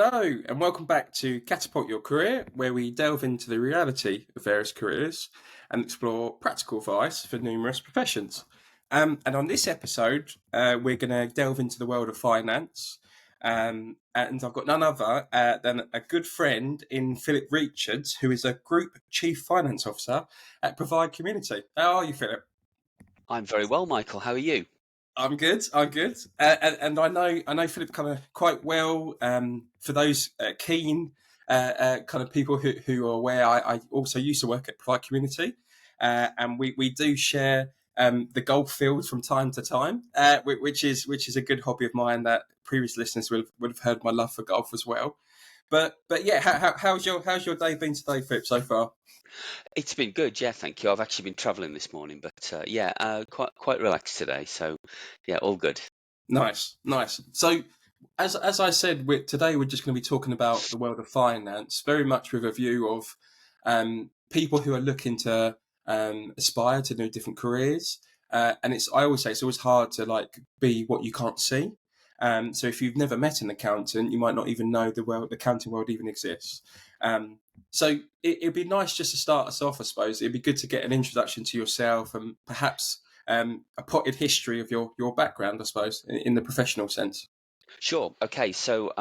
Hello, and welcome back to Catapult Your Career, where we delve into the reality of various careers and explore practical advice for numerous professions. And on this episode, we're going to delve into the world of finance. And I've got none other than a good friend in Philip Richards, who is a Group Chief Finance Officer at Provide Community. How are you, Philip? I'm very well, Michael. How are you? I'm good. I'm good, and I know Philip kind of quite well. For those keen kind of people who are aware, I also used to work at Provide Community, and we do share the golf field from time to time, which is a good hobby of mine that previous listeners would have heard my love for golf as well. But yeah, how's your day been today, Philip, so far? It's been good, yeah, thank you. I've actually been travelling this morning, but quite relaxed today. So, yeah, all good. Nice, nice. So, as I said, today we're just going to be talking about the world of finance, very much with a view of people who are looking to aspire to do different careers. And I always say it's always hard to like be what you can't see. So if you've never met an accountant, you might not even know the accounting world even exists. So it'd be nice just to start us off, I suppose. It'd be good to get an introduction to yourself and perhaps a potted history of your background, I suppose, in the professional sense. Sure. Okay. So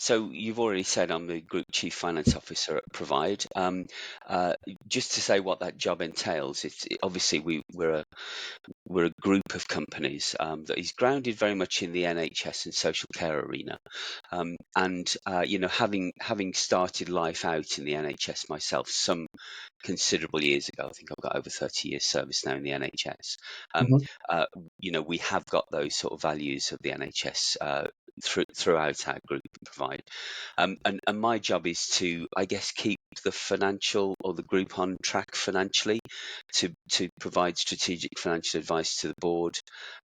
you've already said I'm the Group Chief Finance Officer at Provide. Uh, just to say what that job entails, obviously we're a group of companies that is grounded very much in the NHS and social care arena. Having started life out in the NHS myself some considerable years ago, I think I've got over 30 years service now in the NHS. Um, Mhm. we have got those sort of values of the NHS throughout our group and Provide. And my job is to, I guess, keep the financial or the group on track financially, to provide strategic financial advice to the board,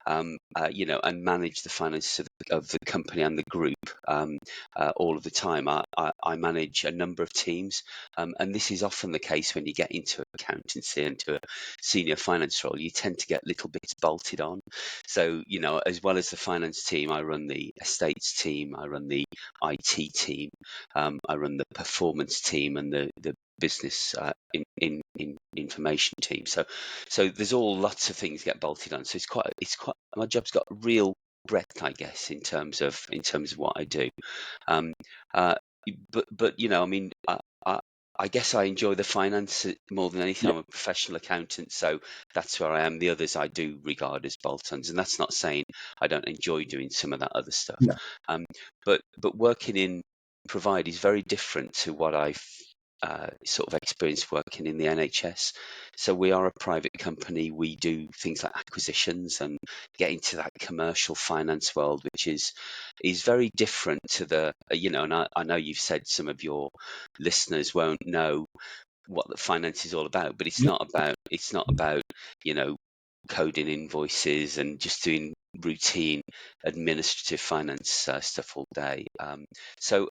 and manage the finances of the company and the group all of the time. I manage a number of teams, and this is often the case when you get into accountancy and to a senior finance role. You tend to get little bits bolted on. So, as well as the finance team, I run the estates team, I run the IT team, I run the performance team and the business in information team. So there's all lots of things get bolted on. So it's quite my job's got real breadth, I guess, in terms of what I do. Um, uh, but I mean, I guess I enjoy the finance more than anything. Yeah, I'm a professional accountant, so that's where I am. The others I do regard as bolt-ons, and that's not saying I don't enjoy doing some of that other stuff. yeah. Um, but working in Provide is very different to what I've sort of experienced working in the NHS. So we are a private company. We do things like acquisitions and get into that commercial finance world, which is very different to and I know you've said some of your listeners won't know what the finance is all about, but it's not about you know coding invoices and just doing routine administrative finance stuff all day. So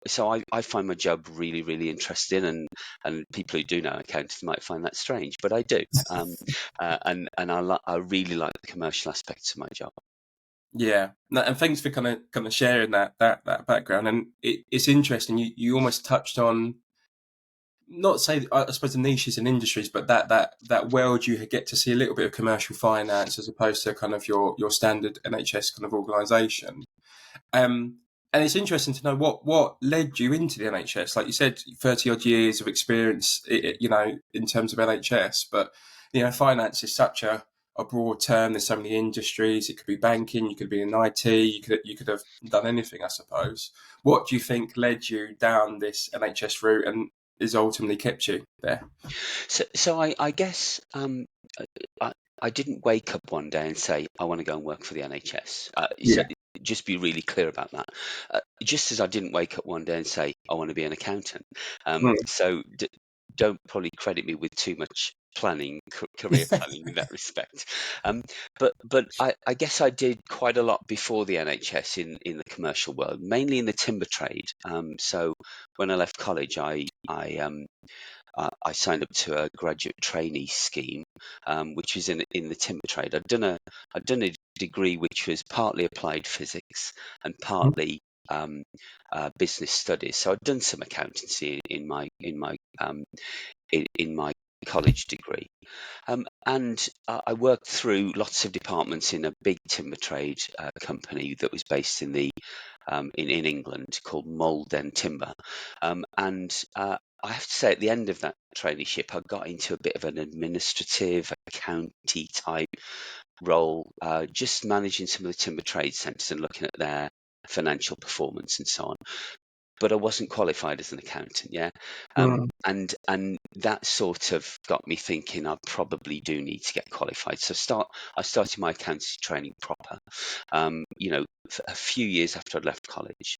I find my job really, really interesting, and people who do know accounting might find that strange, but I do. And I really like the commercial aspects of my job. Yeah, no, and thanks for kind of sharing that background. And it's interesting. You almost touched on, not say I suppose the niches and industries, but that world you get to see a little bit of commercial finance as opposed to kind of your standard NHS kind of organisation. Um, and it's interesting to know what led you into the NHS. Like you said, 30 odd years of experience, in terms of NHS. But finance is such a broad term. There's so many industries. It could be banking. You could be in IT. You could have done anything, I suppose. What do you think led you down this NHS route and has ultimately kept you there? So I guess I, I didn't wake up one day and say I want to go and work for the NHS. So Yeah. just be really clear about that. Just as I didn't wake up one day and say I want to be an accountant. Mm. So don't probably credit me with too much planning, career planning in that respect. Um, but I guess I did quite a lot before the NHS in the commercial world, mainly in the timber trade. So when I left college, I signed up to a graduate trainee scheme, which was in the timber trade. I'd done a degree which was partly applied physics and partly business studies. So I'd done some accountancy in my college degree. And I worked through lots of departments in a big timber trade company that was based in England called Malden Timber. And I have to say, at the end of that traineeship, I got into a bit of an administrative, accounty type role, just managing some of the timber trade centres and looking at their financial performance and so on. But I wasn't qualified as an accountant, yeah. Mm. And that sort of got me thinking I probably do need to get qualified. So I started my accountancy training proper, a few years after I'd left college.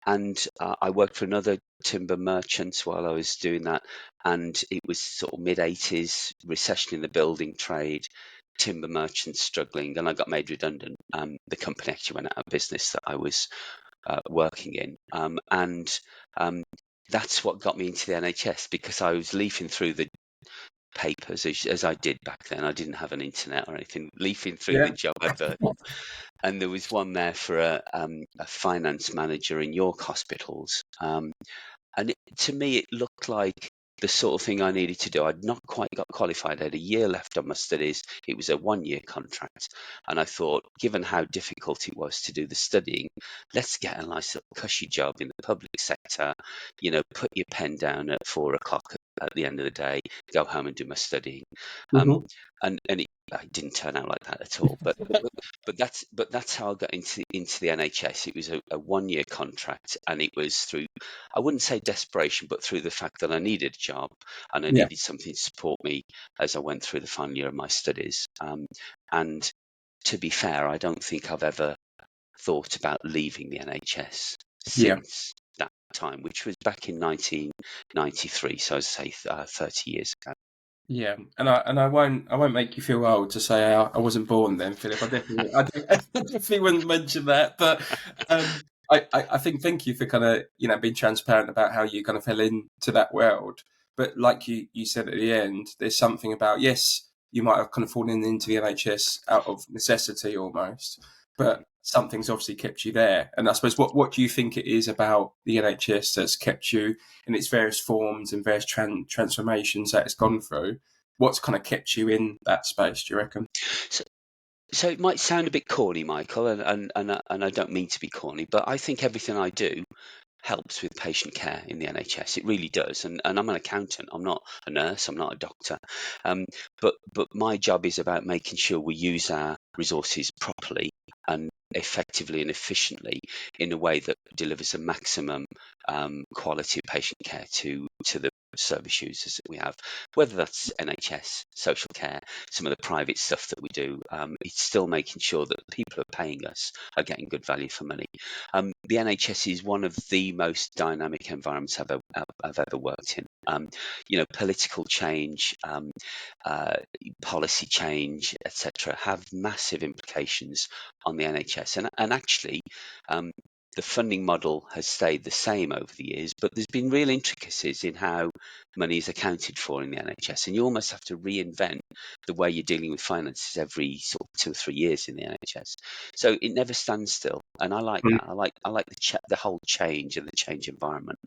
And I worked for another timber merchant while I was doing that, and it was sort of mid-80s, recession in the building trade, timber merchants struggling, and I got made redundant. The company actually went out of business that I was working in. And that's what got me into the NHS, because I was leafing through the papers as I did back then. I didn't have an internet or anything, leafing through the Yeah. job advert. And there was one there for a finance manager in York hospitals. To me, it looked like the sort of thing I needed to do. I'd not quite got qualified. I had a year left on my studies. It was a 1-year contract. And I thought, given how difficult it was to do the studying, let's get a nice little cushy job in the public sector. Put your pen down at 4 o'clock at the end of the day, go home and do my studying. Um, Hmm. and it didn't turn out like that at all. But that's how I got into the NHS. It was a 1-year contract, and it was through, I wouldn't say desperation, but through the fact that I needed a job and I Yeah. needed something to support me as I went through the final year of my studies. And to be fair, I don't think I've ever thought about leaving the NHS Yeah. since that time, which was back in 1993. So I'd say 30 years ago. Yeah, and I won't make you feel old to say I wasn't born then, Philip. I definitely wouldn't mention that. But I think thank you for kind of being transparent about how you kind of fell into that world. But like you said at the end, there's something about, yes, you might have kind of fallen into the NHS out of necessity almost, but something's obviously kept you there. And I suppose what do you think it is about the NHS that's kept you in its various forms and various transformations that it's gone through? What's kind of kept you in that space, do you reckon? So, so it might sound a bit corny, Michael, and I don't mean to be corny, but I think everything I do helps with patient care in the NHS. It really does. And I'm an accountant. I'm not a nurse. I'm not a doctor. Um, but my job is about making sure we use our resources properly and effectively and efficiently in a way that delivers a maximum quality of patient care to the service users that we have, whether that's NHS, social care, some of the private stuff that we do. It's still making sure that the people who are paying us are getting good value for money. The NHS is one of the most dynamic environments I've ever worked in. Political change, policy change, etc., have massive implications on the NHS. And actually, the funding model has stayed the same over the years, but there's been real intricacies in how money is accounted for in the NHS. And you almost have to reinvent the way you're dealing with finances every sort of 2 or 3 years in the NHS. So it never stands still, and I like Mm. that. I like the whole change and the change environment.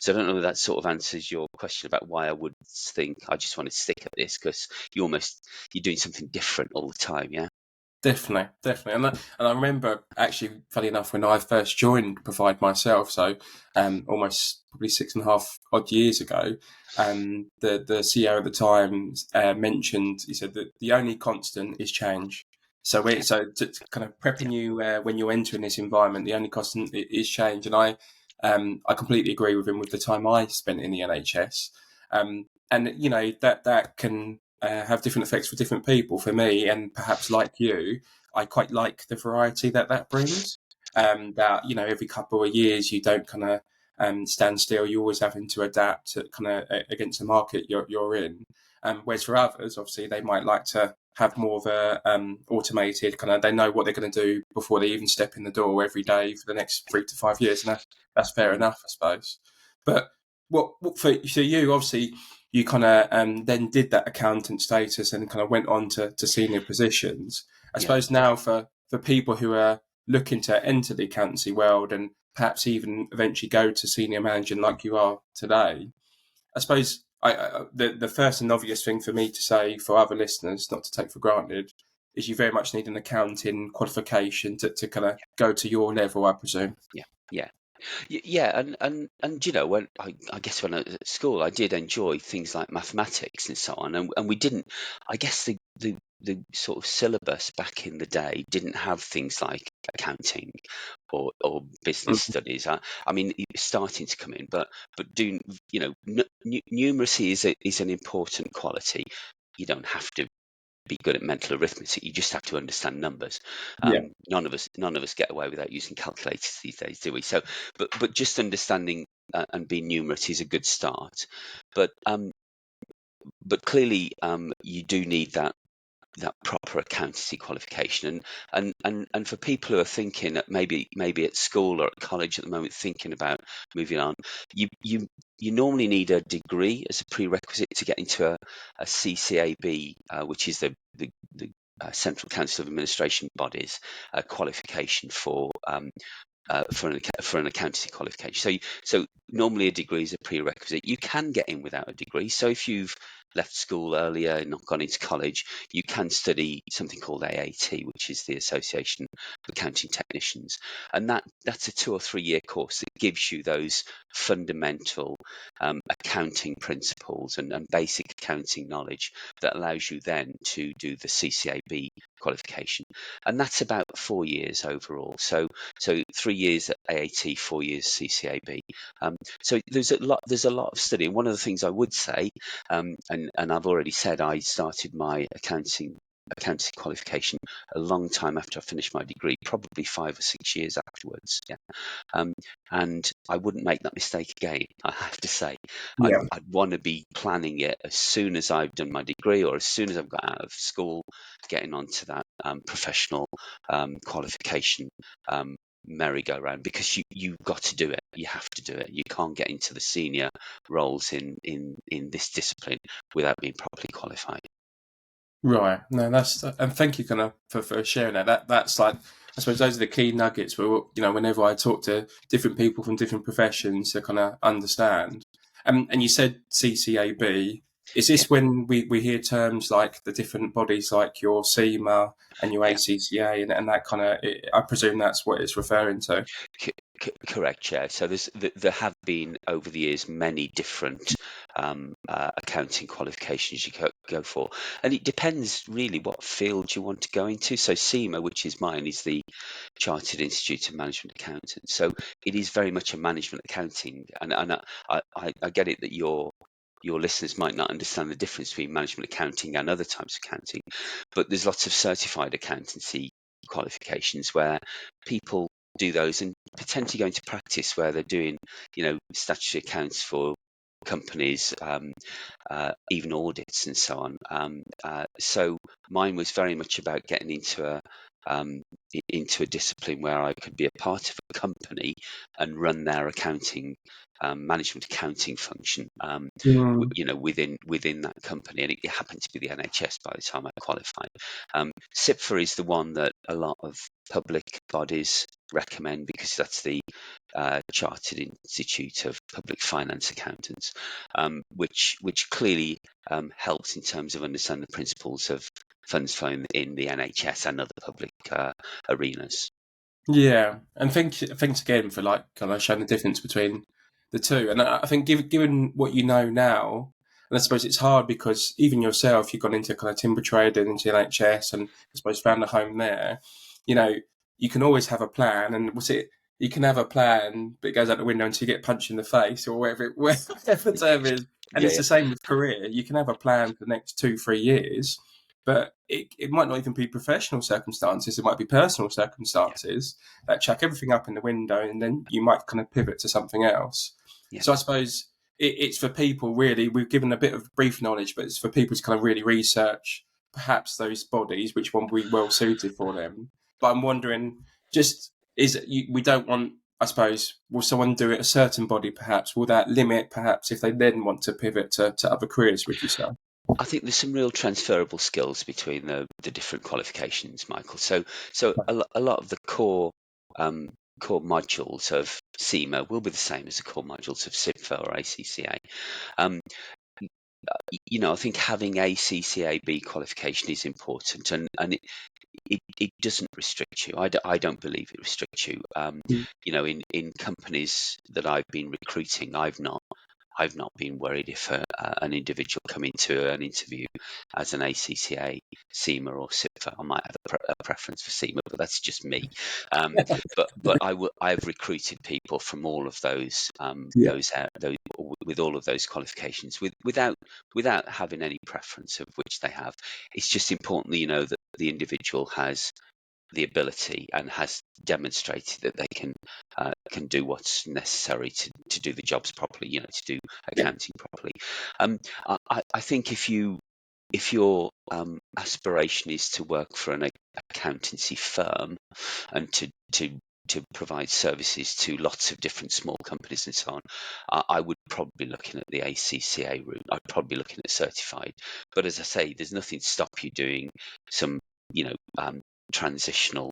So I don't know if that sort of answers your question about why I would think I just want to stick at this, because you're doing something different all the time. Yeah. Definitely, definitely, and I remember actually, funny enough, when I first joined Provide myself, so almost probably 6.5 odd years ago, the CEO at the time mentioned, he said that the only constant is change. Yeah. So to kind of Yeah. prepping you when you're entering this environment, the only constant is change, and I completely agree with him with the time I spent in the NHS, and that can have different effects for different people. For me, and perhaps like you, I quite like the variety that brings. That every couple of years you don't kind of stand still. You're always having to adapt to kind of against the market you're in. Whereas for others, obviously, they might like to have more of a automated kind of. They know what they're going to do before they even step in the door every day for the next 3 to 5 years, and that's fair Mm. enough, I suppose. But what for you, obviously, you kind of then did that accountant status and kind of went on to senior positions. I Yeah. suppose now for people who are looking to enter the accountancy world and perhaps even eventually go to senior managing like you are today, I suppose the first and obvious thing for me to say for other listeners, not to take for granted, is you very much need an accounting qualification to kind of go to your level, I presume. Yeah, yeah. Yeah, and when I guess when I was at school, I did enjoy things like mathematics and so on, and we didn't. I guess the sort of syllabus back in the day didn't have things like accounting or business Mm. studies. I mean, it's starting to come in, but doing numeracy is an important quality. You don't have to be good at mental arithmetic. You just have to understand numbers. Yeah. None of us get away without using calculators these days, do we? So, but just understanding and being numerate is a good start. But clearly, you do need that proper accountancy qualification. And for people who are thinking that maybe at school or at college at the moment thinking about moving on, you normally need a degree as a prerequisite to get into a CCAB, which is the Central Council of Administration Bodies qualification for an accountancy qualification. So normally a degree is a prerequisite. You can get in without a degree. So if you've left school earlier and not gone into college, you can study something called AAT, which is the Association of Accounting Technicians, and that's a 2 or 3 year course that gives you those fundamental accounting principles and basic accounting knowledge that allows you then to do the CCAB qualification, and that's about 4 years overall. So 3 years at AAT, 4 years CCAB. So there's a lot of study. And one of the things I would say, and I've already said, I started my accountancy qualification a long time after I finished my degree, probably 5 or 6 years afterwards. Yeah. And I wouldn't make that mistake again, I have to say. I'd, Yeah. I'd want to be planning it as soon as I've done my degree or as soon as I've got out of school, getting onto that professional qualification merry-go-round, because you've got to do it. You have to do it. You can't get into the senior roles in this discipline without being properly qualified. Right. No, and thank you kind of for sharing that. That's like, I suppose those are the key nuggets where, whenever I talk to different people from different professions to kind of understand. And you said CCAB. Is Yeah. this when we hear terms like the different bodies like your CIMA and your Yeah. ACCA and that kind of, I presume that's what it's referring to. Correct, yeah. So there have been over the years many different accounting qualifications you go for, and it depends really what field you want to go into. So CIMA, which is mine, is the Chartered Institute of Management Accountants. So it is very much a management accounting, and I get it that your listeners might not understand the difference between management accounting and other types of accounting, but there's lots of certified accountancy qualifications where people do those and potentially go into practice where they're doing, statutory accounts for companies, even audits and so on. So mine was very much about getting um, into a discipline where I could be a part of a company and run their management accounting function, Mm. within that company, and it happened to be the NHS by the time I qualified. SIPFA is the one that a lot of public bodies recommend because that's the Chartered Institute of Public Finance Accountants, which clearly helps in terms of understanding the principles of funds flow in the NHS and other public arenas. Yeah, and thanks again for like kind of showing the difference between the two. And I think given what you know now, and I suppose it's hard because even yourself, you've gone into kind of timber trading into NHS, and I suppose found a home there. You know, you can always have a plan, and what's it? You can have a plan, but it goes out the window until you get punched in the face or whatever the term is. And Yeah, it's yeah, the same with career. You can have a plan for the next 2, 3 years, but it might not even be professional circumstances. It might be personal yeah, circumstances that chuck everything up in the window, and then you might kind of pivot to something else. yeah, So I suppose it's for people really. We've given a bit of brief knowledge, but it's for people to kind of really research perhaps those bodies, which one would be well suited for them. But I'm wondering, just we don't want. I suppose will someone do it a certain body? Perhaps will that limit? Perhaps if they then want to pivot to other careers, would you say? I think there's some real transferable skills between the different qualifications, Michael. So a lot of the um, core modules of SEMA will be the same as the core modules of SIPFA or ACCA. Um, I think having a CCAB qualification is important, and it doesn't restrict you. I don't believe it restricts you. Mm. In companies that I've been recruiting, I've not been worried if an individual come into an interview as an ACCA, SEMA or SIPFA. I might have a preference for SEMA, but that's just me. Um, but I've recruited people from all of Yeah, those with all of those qualifications without having any preference of which they have. It's just important that that the individual has the ability and has demonstrated that they can do what's necessary to do the jobs properly, to do yeah, accounting properly. I think if your aspiration is to work for an accountancy firm and to provide services to lots of different small companies and so on, I would probably be looking at the ACCA route. I'd probably be looking at certified. But as I say, there's nothing to stop you doing some, transitional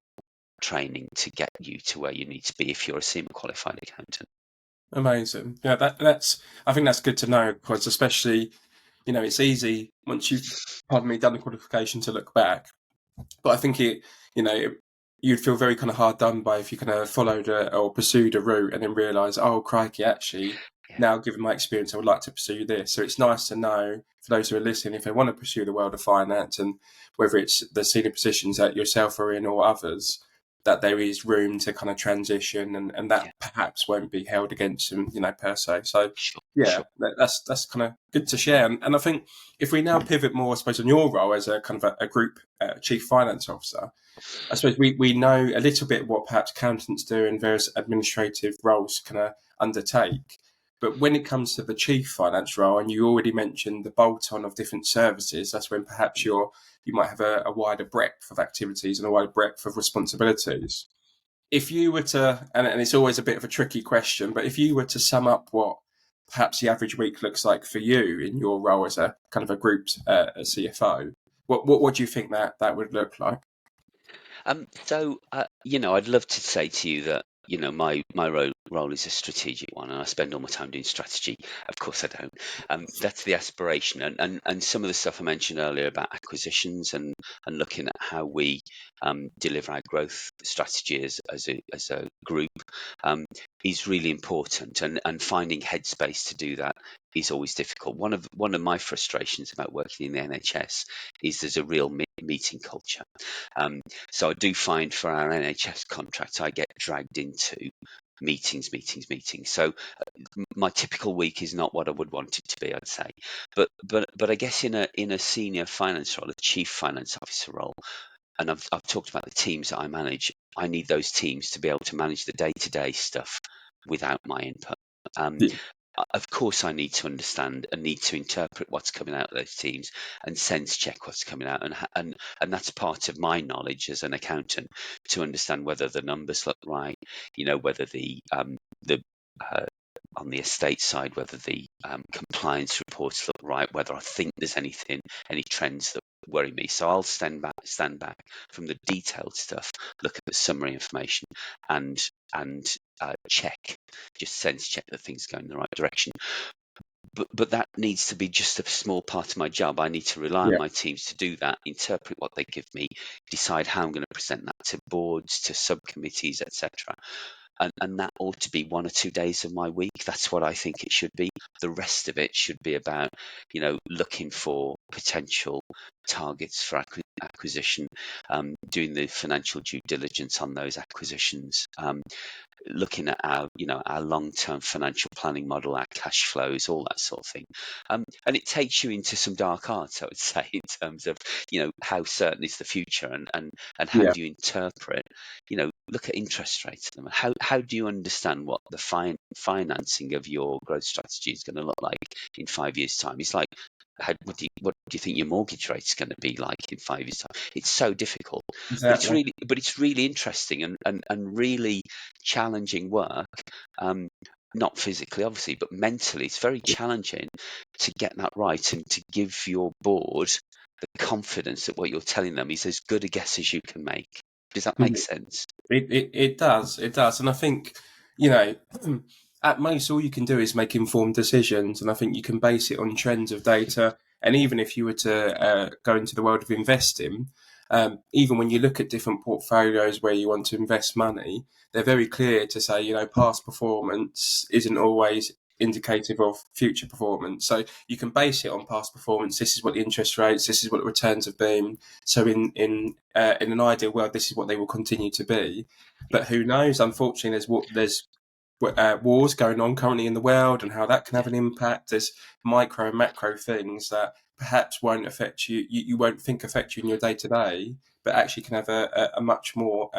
training to get you to where you need to be if you're a SEMA qualified accountant. amazing. Yeah, that's. I think that's good to know because especially, it's easy once you've, pardon me, done the qualification to look back. But I think you know, it, you'd feel very kind of hard done by if you kind of followed or pursued a route and then realise, oh crikey, actually, Yeah, now given my experience, I would like to pursue this. So it's nice to know for those who are listening, if they want to pursue the world of finance and whether it's the senior positions that yourself are in or others, that there is room to kind of transition and that yeah, perhaps won't be held against them, per se. So sure, yeah, sure. that's kind of good to share. And I think if we now pivot more, I suppose, on your role as a kind of a group chief finance officer, I suppose we know a little bit what perhaps accountants do and various administrative roles can undertake. But when it comes to the chief finance role, and you already mentioned the bolt-on of different services, that's when perhaps you might have a wider breadth of activities and a wider breadth of responsibilities. If you were to, and it's always a bit of a tricky question, but if you were to sum up what perhaps the average week looks like for you in your role as a kind of a group a CFO, what do you think that would look like? I'd love to say to you that, my role is a strategic one, and I spend all my time doing strategy. Of course, I don't. That's the aspiration, and some of the stuff I mentioned earlier about acquisitions and looking at how we deliver our growth strategy as a group is really important, and finding headspace to do that is always difficult. One of my frustrations about working in the NHS is there's a real meeting culture. Um, so I do find for our NHS contract, I get dragged into meetings. So my typical week is not what I would want it to be, I'd say. But I guess in a senior finance role, a chief finance officer role, and I've talked about the teams that I manage. I need those teams to be able to manage the day-to-day stuff without my input. Um, Yeah, of course, I need to understand and need to interpret what's coming out of those teams and sense check what's coming out, and that's part of my knowledge as an accountant to understand whether the numbers look right, whether the uh, on the estate side, whether the compliance reports look right, whether I think there's any trends that worry me. So I'll stand back from the detailed stuff, look at the summary information, and check, just sense check that things are going in the right direction. But that needs to be just a small part of my job. I need to rely on yeah, my teams to do that, interpret what they give me, decide how I'm going to present that to boards, to subcommittees, etc. And that ought to be 1 or 2 days of my week. That's what I think it should be. The rest of it should be about, looking for potential targets for acquisition, doing the financial due diligence on those acquisitions, looking at our long-term financial planning model, our cash flows, all that sort of thing. And it takes you into some dark arts, I would say, in terms of how certain is the future, and how yeah. do you interpret, look at interest rates. How do you understand what the financing of your growth strategy is going to look like in 5 years' time? It's like, what do you think your mortgage rate is going to be like in 5 years' time? It's so difficult, but it's Exactly. really interesting and really challenging work. not physically, obviously, but mentally, it's very challenging to get that right and to give your board the confidence that what you're telling them is as good a guess as you can make. Does that make sense? It does, it does, and I think, you know, at most all you can do is make informed decisions, and I think you can base it on trends of data. And even if you were to go into the world of investing, even when you look at different portfolios where you want to invest money, they're very clear to say, you know, past performance isn't always indicative of future performance. So you can base it on past performance. This is what the interest rates, this is what the returns have been. So in an ideal world, this is what they will continue to be. But who knows? Unfortunately, there's wars going on currently in the world, and how that can have an impact. There's micro and macro things that perhaps won't affect you. You won't think affect you in your day to day, but actually can have a much more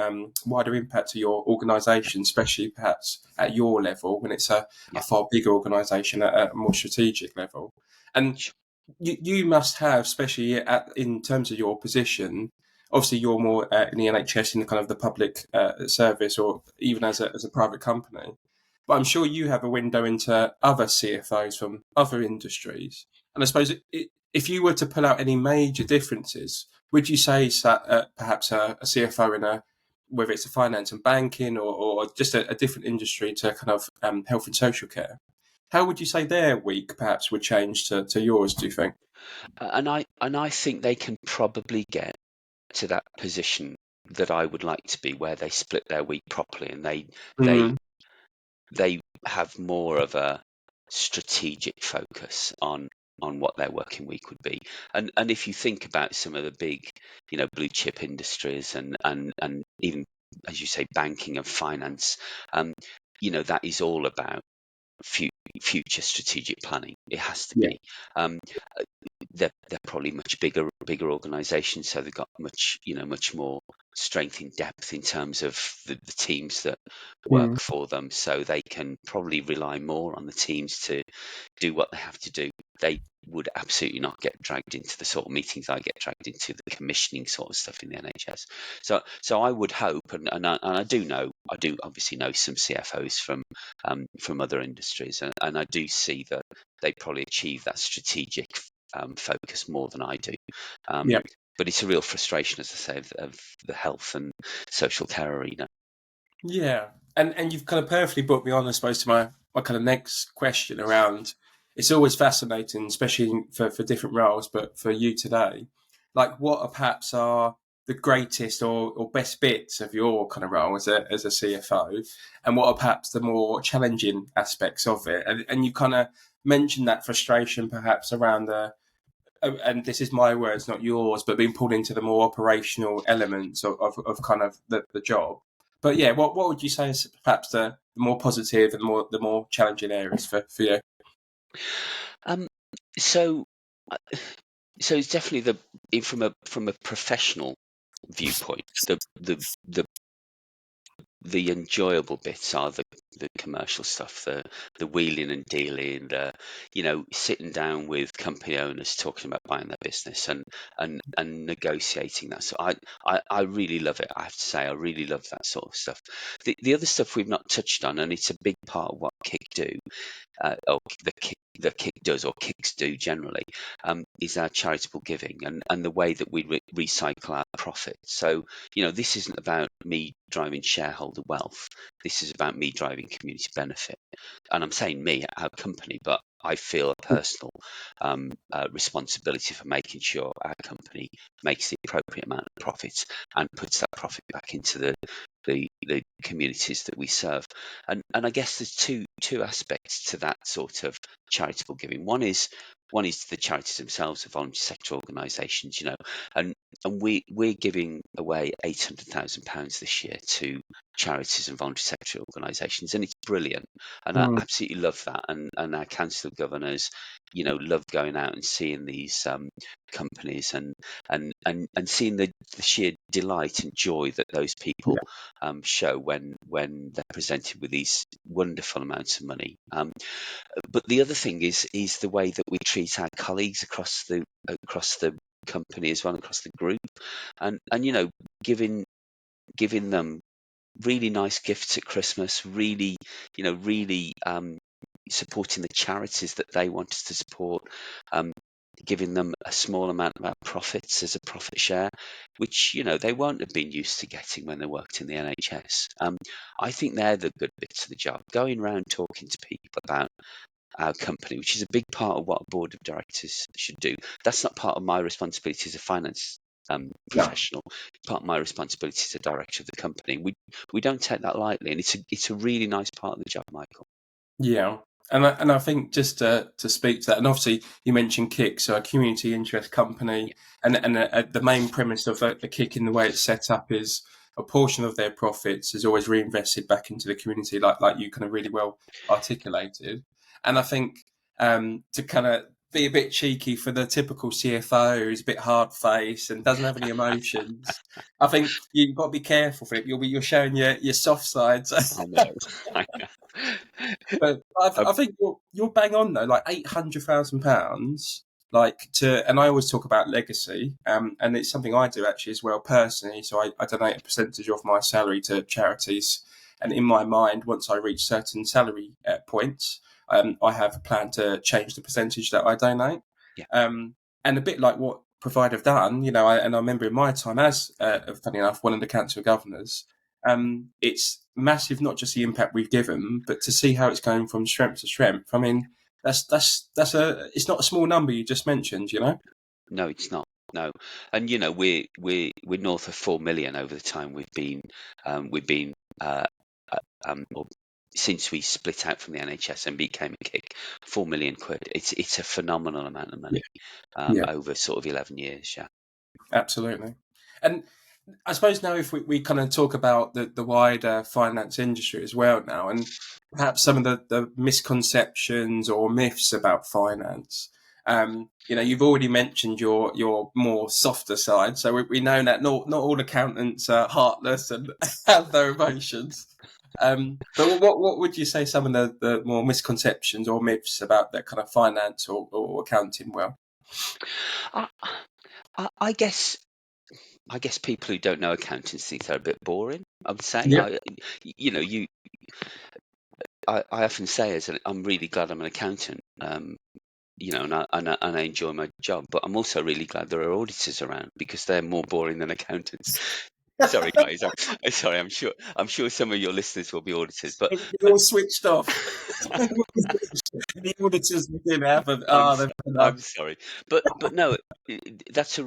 wider impact to your organisation, especially perhaps at your level when it's a Yeah. far bigger organisation at a more strategic level. And Sure. you must have, especially in terms of your position. Obviously, you're more in the NHS in the kind of the public service, or even as a private company. But I'm sure you have a window into other CFOs from other industries. And I suppose if you were to pull out any major differences, would you say that perhaps a CFO in whether it's a finance and banking, or just a different industry to kind of health and social care, how would you say their week perhaps would change to yours, do you think? And I think they can probably get to that position that I would like to be, where they split their week properly and they Mm, they have more of a strategic focus on what their working week would be. And if you think about some of the big, blue chip industries and even, as you say, banking and finance, um, that is all about future strategic planning. It has to yeah, be. Um, they're probably much bigger organisations, so they've got much more strength in depth in terms of the teams that mm, work for them. So they can probably rely more on the teams to do what they have to do. They would absolutely not get dragged into the sort of meetings I get dragged into, the commissioning sort of stuff in the NHS. So I would hope, and I do obviously know some CFOs from other industries, and I do see that they probably achieve that strategic focus more than I do. yeah. But it's a real frustration, as I say, of the health and social care arena. Yeah, and you've kind of perfectly brought me on, I suppose, to my kind of next question around. It's always fascinating, especially for different roles, but for you today, like what are perhaps are the greatest or best bits of your kind of role as a CFO, and what are perhaps the more challenging aspects of it? And you kind of mentioned that frustration perhaps around and this is my words, not yours, but being pulled into the more operational elements of kind of the job. But yeah, what would you say is perhaps the more positive and the more challenging areas for you? Um, so, uh, so it's definitely from a professional viewpoint, the enjoyable bits are the commercial stuff, the wheeling and dealing, the sitting down with company owners talking about buying their business and negotiating that. So I really love it. I have to say I really love that sort of stuff. The other stuff we've not touched on, and it's a big part of what Kick do, or the Kick does, or Kicks do generally, is our charitable giving and the way that we recycle our profits. So, this isn't about me driving shareholder wealth. This is about me driving community benefit. And I'm saying me, our company, but I feel a personal responsibility for making sure our company makes the appropriate amount of profits and puts that profit back into the communities that we serve. And I guess there's two aspects to that sort of charitable giving. One is the charities themselves, the voluntary sector organisations, and we're giving away £800,000 this year to charities and voluntary sector organisations, and it's brilliant, and I Mm, absolutely love that. And our council of governors, love going out and seeing these companies and seeing the sheer delight and joy that those people yeah, show when they're presented with these wonderful amounts of money. But the other thing is the way that we treat our colleagues across the company as well, across the group, and giving them really nice gifts at Christmas, really, really supporting the charities that they want us to support, um, giving them a small amount of our profits as a profit share, which, they won't have been used to getting when they worked in the NHS. I think they're the good bits of the job, going around talking to people about our company, which is a big part of what a board of directors should do. That's not part of my responsibility as a finance No. professional. Part of my responsibility as a director of the company. We don't take that lightly, and it's a really nice part of the job, Michael. Yeah. And I think just to speak to that, and obviously you mentioned Kick, so a community interest company, Yeah, and the main premise of the Kick in the way it's set up is a portion of their profits is always reinvested back into the community, like you kind of really well articulated. And I think to kind of be a bit cheeky for the typical CFO who's a bit hard faced and doesn't have any emotions, I think you've got to be careful for it. You're showing your soft sides. I know. I know. But Um, I think you're bang on though, like £800,000, like to, and I always talk about legacy, and it's something I do actually as well personally. So I donate a percentage of my salary to charities, and in my mind, once I reach certain salary points, I have a plan to change the percentage that I donate. yeah, And a bit like what Provide have done, and I remember in my time as, funny enough, one of the council governors, it's massive, not just the impact we've given, but to see how it's going from strength to strength. I mean, it's not a small number you just mentioned. no, it's not. No, and we're north of 4 million over the time we've been or since we split out from the NHS and became a Kick, 4 million quid. It's a phenomenal amount of Yeah, money yeah, over sort of 11 years. Yeah, absolutely. And I suppose now if we kind of talk about the wider finance industry as well now, and perhaps some of the misconceptions or myths about finance. You've already mentioned your more softer side, so we know that not all accountants are heartless and have their emotions. But what would you say some of the more misconceptions or myths about that kind of finance or accounting? Well, I, I guess people who don't know accountancy think they're a bit boring. I would say, yeah, you know, you I often say I'm really glad I'm an accountant. And I enjoy my job, but I'm also really glad there are auditors around because they're more boring than accountants. Sorry, guys. I'm sorry. I'm sure some of your listeners will be auditors, but you're all switched off. The auditors didn't have a, I'm they've had enough. I'm sorry. But no, it's a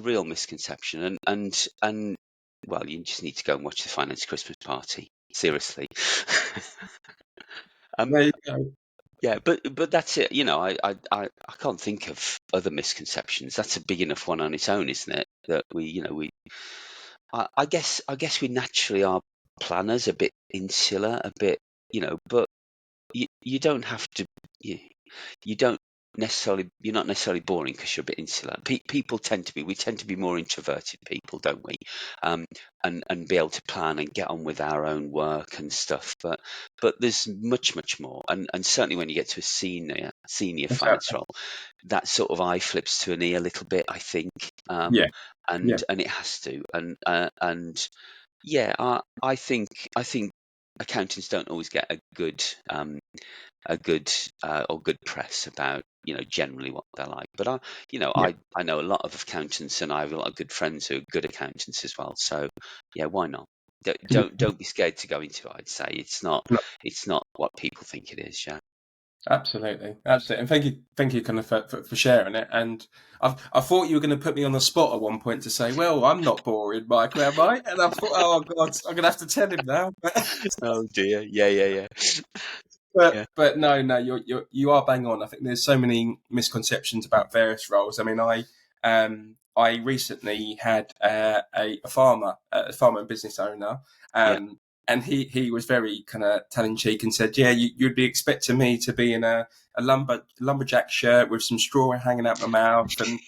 real misconception, and well, you just need to go and watch the Finance Christmas Party. Seriously. Um, There you go. yeah, but that's it. I can't think of other misconceptions. That's a big enough one on its own, isn't it? That I guess we naturally are planners, a bit insular, a bit, but you don't have to. You, you don't you're not necessarily boring because you're a bit insular. People we tend to be more introverted people, don't we? Um, and be able to plan and get on with our own work and stuff. But there's much more, and certainly when you get to a senior finance Exactly. role, that sort of eye flips to an E a little bit, I think. Yeah, yeah, And it has to, and yeah, I think accountants don't always get a good press about generally what they're like. But I you know yeah. I know a lot of accountants, and I have a lot of good friends who are good accountants as well. So yeah, why not? Don't be scared to go into it. I'd say No, it's not what people think it is. Yeah. absolutely, absolutely. And thank you, kind of for sharing it. And I thought you were going to put me on the spot at one point to say, "Well, I'm not boring, Michael, am I?" And I thought, "Oh God, I'm going to have to tell him now." Oh dear. Yeah. But Yeah. no, you are bang on. I think there's so many misconceptions about various roles. I mean, I recently had a farmer and business owner, Yeah. and he was very kind of tongue in cheek and said, "Yeah, you'd be expecting me to be in a lumberjack shirt with some straw hanging out my mouth, and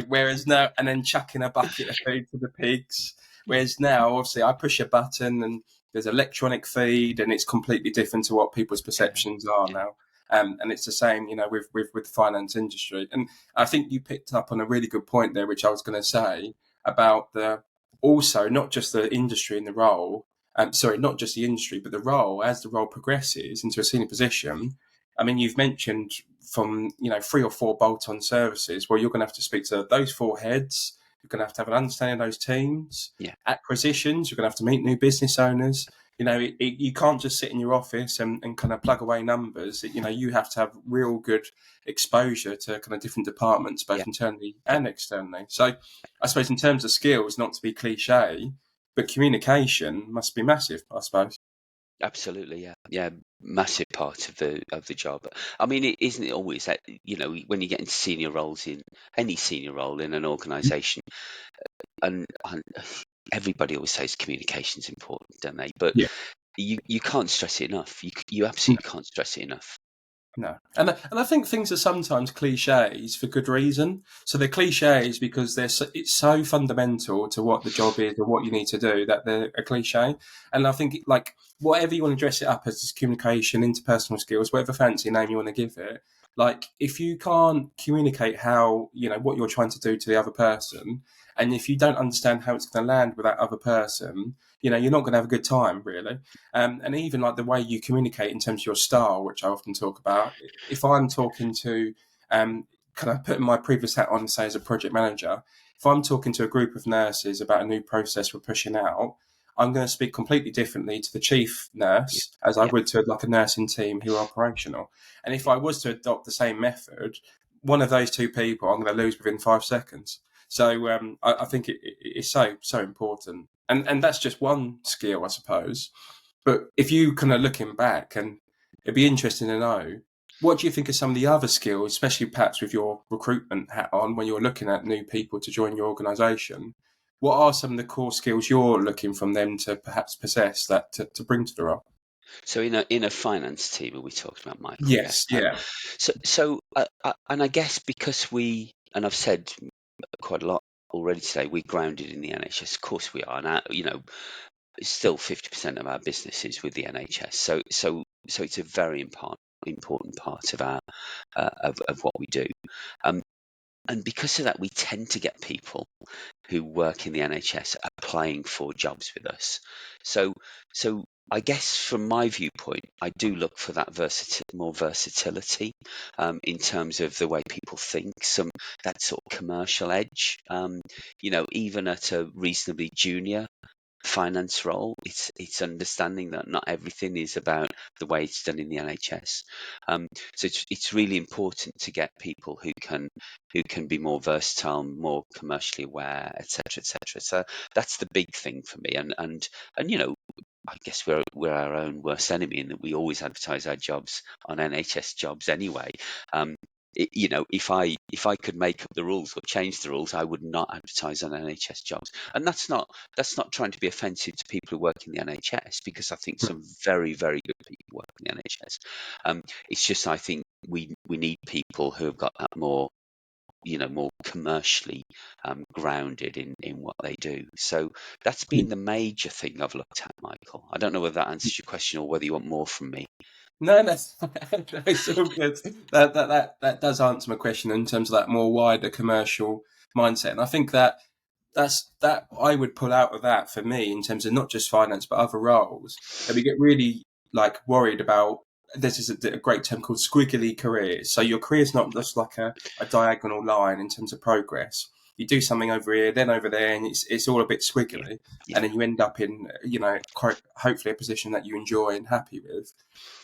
whereas now, and then chucking a bucket of food to the pigs." Whereas now, obviously, I push a button and there's electronic feed, and it's completely different to what people's Yeah. perceptions are Yeah. now. And it's the same, with the finance industry. And I think you picked up on a really good point there, which I was going to say about the also not just the industry and the role, sorry, not just the industry, but the role, as the role progresses into a senior position. I mean, you've mentioned from, 3 or 4 bolt-on services, well, you're going to have to speak to those 4 heads. You're going to have an understanding of those teams. Yeah, Acquisitions, you're going to have to meet new business owners. You can't just sit in your office and kind of plug away numbers. You have to have real good exposure to kind of different departments, both yeah, internally yeah. and externally. So I suppose in terms of skills, not to be cliche, but communication must be massive, I suppose. Absolutely, yeah, yeah, massive part of the job. I mean, isn't it always that, when you get into senior roles in any senior role in an organisation, and everybody always says communication's important, don't they? But Yeah. you can't stress it enough. You absolutely can't stress it enough. No, and I think things are sometimes cliches for good reason. So they're cliches because it's so fundamental to what the job is or what you need to do that they're a cliche. And I think like whatever you want to dress it up as communication, interpersonal skills, whatever fancy name you want to give it. Like if you can't communicate how what you're trying to do to the other person, and if you don't understand how it's going to land with that other person, you're not going to have a good time really. And even like the way you communicate in terms of your style, which I often talk about. If I'm talking to, kind of putting my previous hat on, say as a project manager, if I'm talking to a group of nurses about a new process we're pushing out, I'm going to speak completely differently to the chief Yeah, nurse as I yeah, would to like a nursing team who are operational. And if I was to adopt the same method, one of those 2 people I'm going to lose within 5 seconds. So I think it's so important, and that's just one skill, I suppose. But if you kind of looking back, and it'd be interesting to know, what do you think are some of the other skills, especially perhaps with your recruitment hat on, when you're looking at new people to join your organisation? What are some of the core skills you're looking from them to perhaps possess that to bring to the role? So in a finance team, are we talking about, Michael? Yeah. Yes, yeah, And I guess because and I've said quite a lot already today, we're grounded in the NHS. Of course we are. And still 50% of our business is with the NHS. So it's a very important part of our of what we do. Um, and because of that, we tend to get people who work in the NHS applying for jobs with us. So so I guess from my viewpoint, I do look for that more versatility in terms of the way people think, that sort of commercial edge. Even at a reasonably junior finance role, it's understanding that not everything is about the way it's done in the NHS. So it's really important to get people who can be more versatile, more commercially aware, etc., etc. So that's the big thing for me. And I guess we're our own worst enemy in that we always advertise our jobs on NHS jobs anyway. If I could make up the rules or change the rules, I would not advertise on NHS jobs. And that's not trying to be offensive to people who work in the NHS, because I think some very, very good people work in the NHS. It's just I think we need people who have got that more commercially grounded in what they do. So that's been the major thing I've looked at, Michael. I don't know whether that answers your question or whether you want more from me. no, that's it's all good. That does answer my question in terms of that more wider commercial mindset, and I think that I would pull out of that for me in terms of not just finance but other roles that we get really like worried about. This is a great term called squiggly careers. So your career is not just like a diagonal line in terms of progress. You do something over here, then over there, and it's all a bit Yeah, squiggly, yeah, and then you end up in quite hopefully a position that you enjoy and happy with.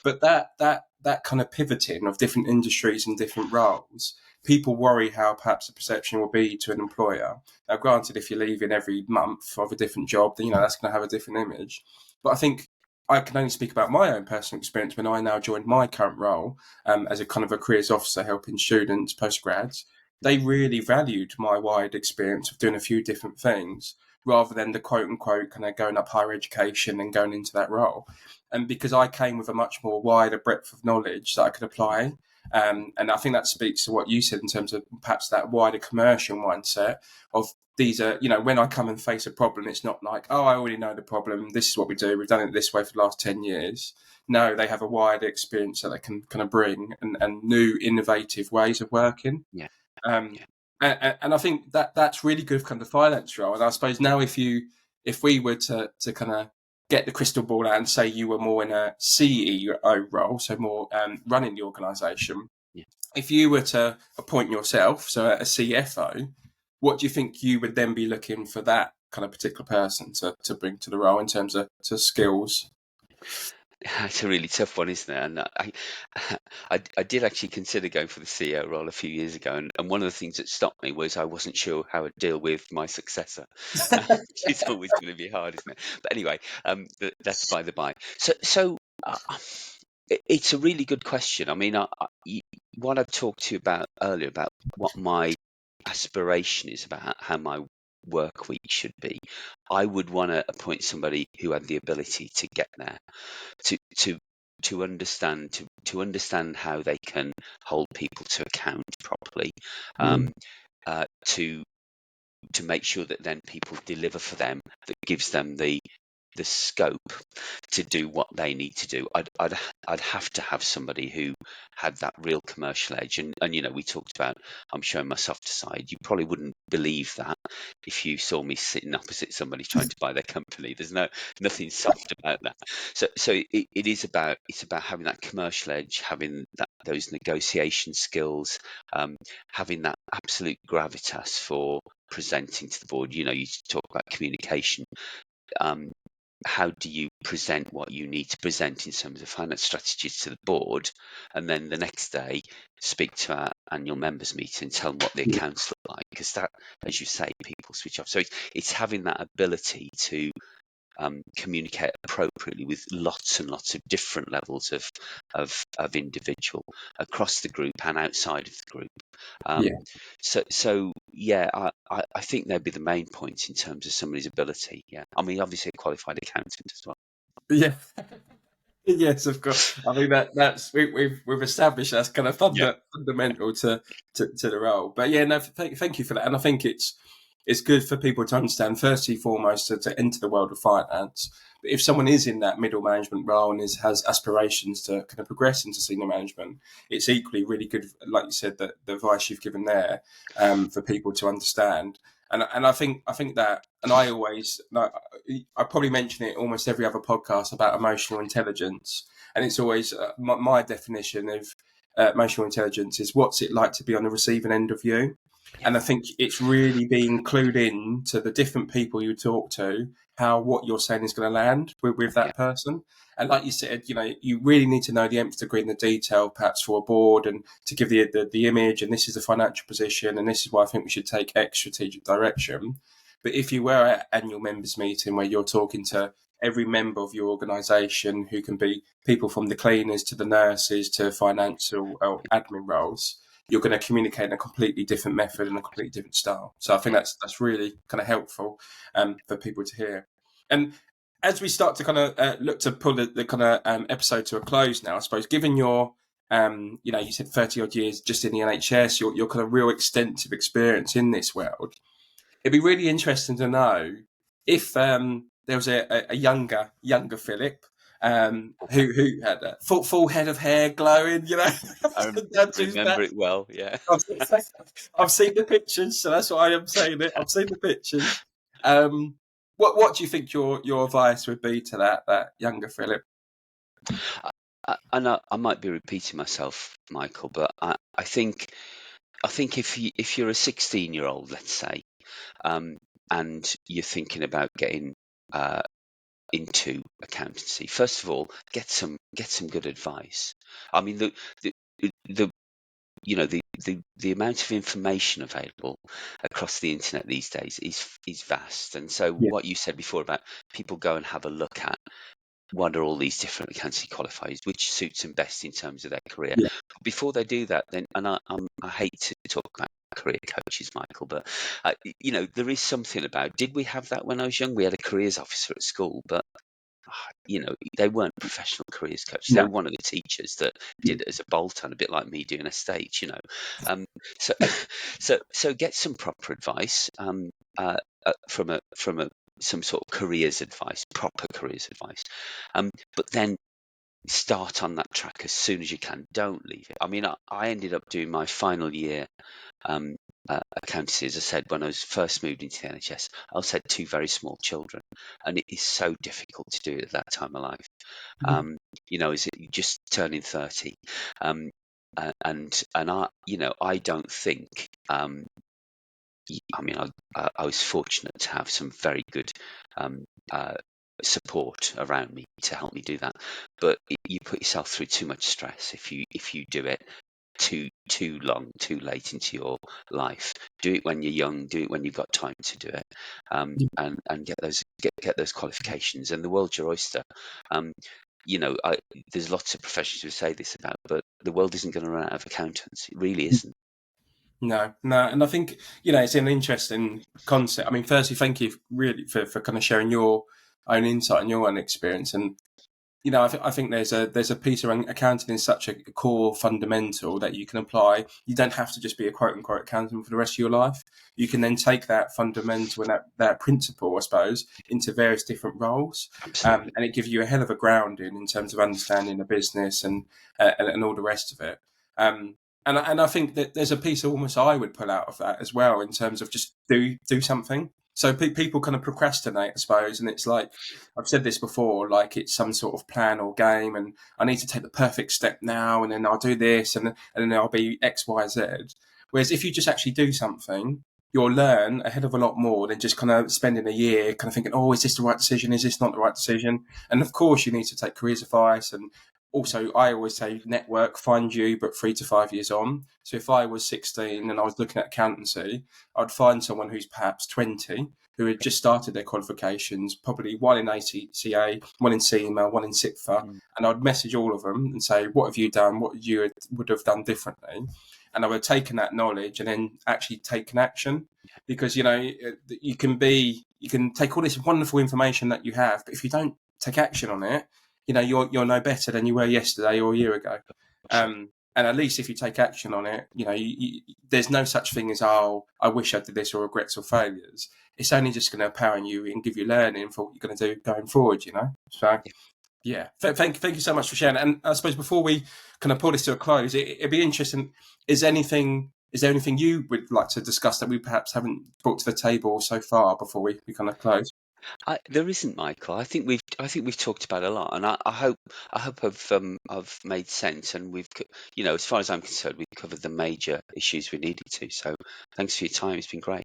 But that kind of pivoting of different industries and different roles, people worry how perhaps the perception will be to an employer. Now, granted, if you're leaving every month of a different job, then that's going to have a different image. But I think I can only speak about my own personal experience when I now joined my current role as a kind of a careers officer helping students, postgrads. They really valued my wide experience of doing a few different things rather than the quote unquote kind of going up higher education and going into that role. And because I came with a much more wider breadth of knowledge that I could apply. And I think that speaks to what you said in terms of perhaps that wider commercial mindset of these are, when I come and face a problem, it's not like, oh, I already know the problem. This is what we do. We've done it this way for the last 10 years. No, they have a wider experience that they can kind of bring and new innovative ways of working. yeah, Um, yeah. and I think that's really good for kind of the finance role. And I suppose now if we were to kind of get the crystal ball out and say you were more in a CEO role, so more running the organisation, Yeah. if you were to appoint yourself, so a CFO, what do you think you would then be looking for that kind of particular person to bring to the role in terms of to skills? It's a really tough one, isn't it? And I did actually consider going for the CEO role a few years ago, and one of the things that stopped me was I wasn't sure how I'd deal with my successor, which is always going to be hard, isn't it? But anyway, that's by the by. It's a really good question. I mean, what I've talked to you about earlier about what my aspiration is about how my work week should be, I would want to appoint somebody who had the ability to get there, to to to understand how they can hold people to account properly, Mm. to make sure that then people deliver for them, that gives them the scope to do what they need to do. I'd have to have somebody who had that real commercial edge. And we talked about I'm showing my softer side. You probably wouldn't believe that if you saw me sitting opposite somebody trying to buy their company. There's nothing soft about that. So it's about having that commercial edge, having those negotiation skills, having that absolute gravitas for presenting to the board. You talk about communication. Um, how do you present what you need to present in terms of finance strategies to the board, and then the next day speak to our annual members meeting and tell them what the accounts look like, because that, as you say, people switch off. So it's having that ability to communicate appropriately with lots and lots of different levels of individual across the group and outside of the group. Yeah. So yeah, I think they'd be the main points in terms of somebody's ability. Yeah, I mean, obviously a qualified accountant as well. Yeah. Yes, of course. I think that's we've established that's kind of Yeah, fundamental to the role. But yeah, no, thank you for that. And I think it's good for people to understand firstly foremost to enter the world of finance. But if someone is in that middle management role and has aspirations to kind of progress into senior management, it's equally really good, like you said, that the advice you've given there for people to understand. And I think that, and I always like, I probably mention it almost every other podcast about emotional intelligence, and it's always my definition of emotional intelligence is what's it like to be on the receiving end of you. yeah, And I think it's really being clued in to the different people you talk to, how what you're saying is going to land with yeah, that person. And like you said, you really need to know the nth degree in the detail, perhaps for a board, and to give the image. And this is the financial position, and this is why I think we should take X strategic direction. But if you were at annual members meeting where you're talking to every member of your organisation, who can be people from the cleaners to the nurses to financial or admin roles, you're going to communicate in a completely different method and a completely different style. So I think yeah. that's really kind of helpful for people to hear. And as we start to kind of look to pull the kind of episode to a close now, I suppose, given your you said 30 odd years just in the NHS, your kind of real extensive experience in this world, it'd be really interesting to know if there was a younger Philip who had a full head of hair glowing, I That's who's remember that. it well. Yeah. I've seen the pictures, so that's why I am saying it. I've seen the pictures. Um, what do you think your advice would be to that younger Philip? I might be repeating myself, Michael, but I think if you're a 16-year-old, let's say, and you're thinking about getting uh, into accountancy, first of all, get some good advice. I mean, the the amount of information available across the internet these days is vast. And so Yeah, what you said before about people go and have a look at what are all these different accountancy qualifiers, which suits them best in terms of their career. yeah, Before they do that, then, and I hate to talk about career coaches, Michael, but there is something about. Did we have that when I was young? We had a careers officer at school, but they weren't professional careers coaches. They no, were one of the teachers that did it as a bolt on, a bit like me doing a stage. So so get some proper advice from some sort of careers advice, proper careers advice, but then start on that track as soon as you can. Don't leave it. I mean, I ended up doing my final year accountancy. As I said, when I was first moved into the NHS, I also had two very small children, and it is so difficult to do it at that time of life. Mhm. Is it just turning 30? Um, and I don't think. I was fortunate to have some very good um, uh, support around me to help me do that. But you put yourself through too much stress if you do it too long, too late into your life. Do it when you're young. Do it when you've got time to do it, and get those qualifications. And the world's your oyster. Um, there's lots of professions who say this about, but the world isn't going to run out of accountants. It really isn't. No, no, and I think it's an interesting concept. I mean, firstly, thank you really for kind of sharing your own insight and your own experience. And I think there's a piece around accounting is such a core fundamental that you can apply. You don't have to just be a quote unquote accountant for the rest of your life. You can then take that fundamental and that principle, I suppose, into various different roles, Absolutely. and it gives you a hell of a grounding in terms of understanding the business and all the rest of it. Um, and I think that there's a piece almost I would pull out of that as well in terms of just do something. So people kind of procrastinate, I suppose, and it's like I've said this before, like it's some sort of plan or game, and I need to take the perfect step now, and then I'll do this, and then I'll be X, Y, Z. Whereas if you just actually do something, you'll learn a hell of a lot more than just kind of spending a year kind of thinking, oh, is this the right decision? Is this not the right decision? And of course, you need to take careers advice, and also I always say network, find you, but 3 to 5 years on. So if I was 16 and I was looking at accountancy, I'd find someone who's perhaps 20 who had just started their qualifications, probably one in ACCA, one in CMA, one in SIPFA, Mm. and I'd message all of them and say, what have you done? What you would have done differently? And I would have taken that knowledge and then actually taken action, because you can take all this wonderful information that you have, but if you don't take action on it, you're no better than you were yesterday or a year ago. Sure. And at least if you take action on it, there's no such thing as, oh, I wish I did this, or regrets or failures. It's only just going to empower you and give you learning for what you're going to do going forward. So, Yeah. yeah, thank you so much for sharing. And I suppose before we kind of pull this to a close, it'd be interesting. Is there anything you would like to discuss that we perhaps haven't brought to the table so far before we kind of close? There isn't, Michael. I think we've talked about a lot, and I hope I've made sense, and as far as I'm concerned, we've covered the major issues we needed to. So, thanks for your time. It's been great.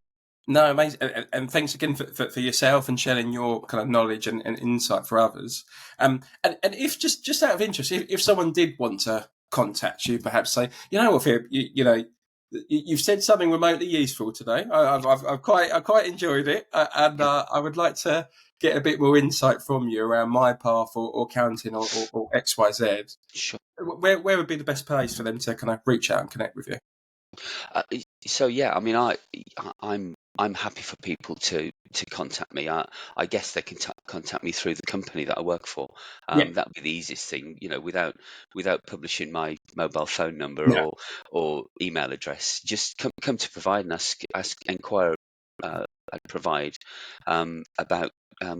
No, amazing, and thanks again for yourself and sharing your kind of knowledge and insight for others. And if just out of interest, if someone did want to contact you, perhaps say, what, Philip, you've said something remotely useful today. I quite enjoyed it, and Yeah, I would like to get a bit more insight from you around my path or counting or X Y Z. sure. Where would be the best place for them to kind of reach out and connect with you? So yeah, I mean, I'm happy for people to contact me. I guess they can contact me through the company that I work for. Yeah, That would be the easiest thing, without publishing my mobile phone number yeah, or email address. Just come to provide and inquire. I'd provide about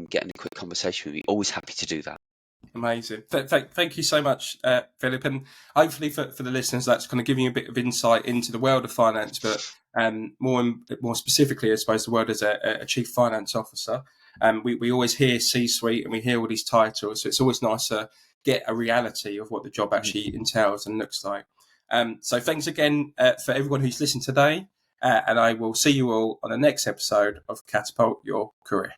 getting a quick conversation with me. Always happy to do that. amazing. Thank you so much, Philip, and hopefully for the listeners, that's kind of giving you a bit of insight into the world of finance, but more specifically, I suppose, the world as a chief finance officer. We always hear C-suite and we hear all these titles, so it's always nice to get a reality of what the job Mhm. actually entails and looks like. So thanks again for everyone who's listened today, and I will see you all on the next episode of Catapult Your Career.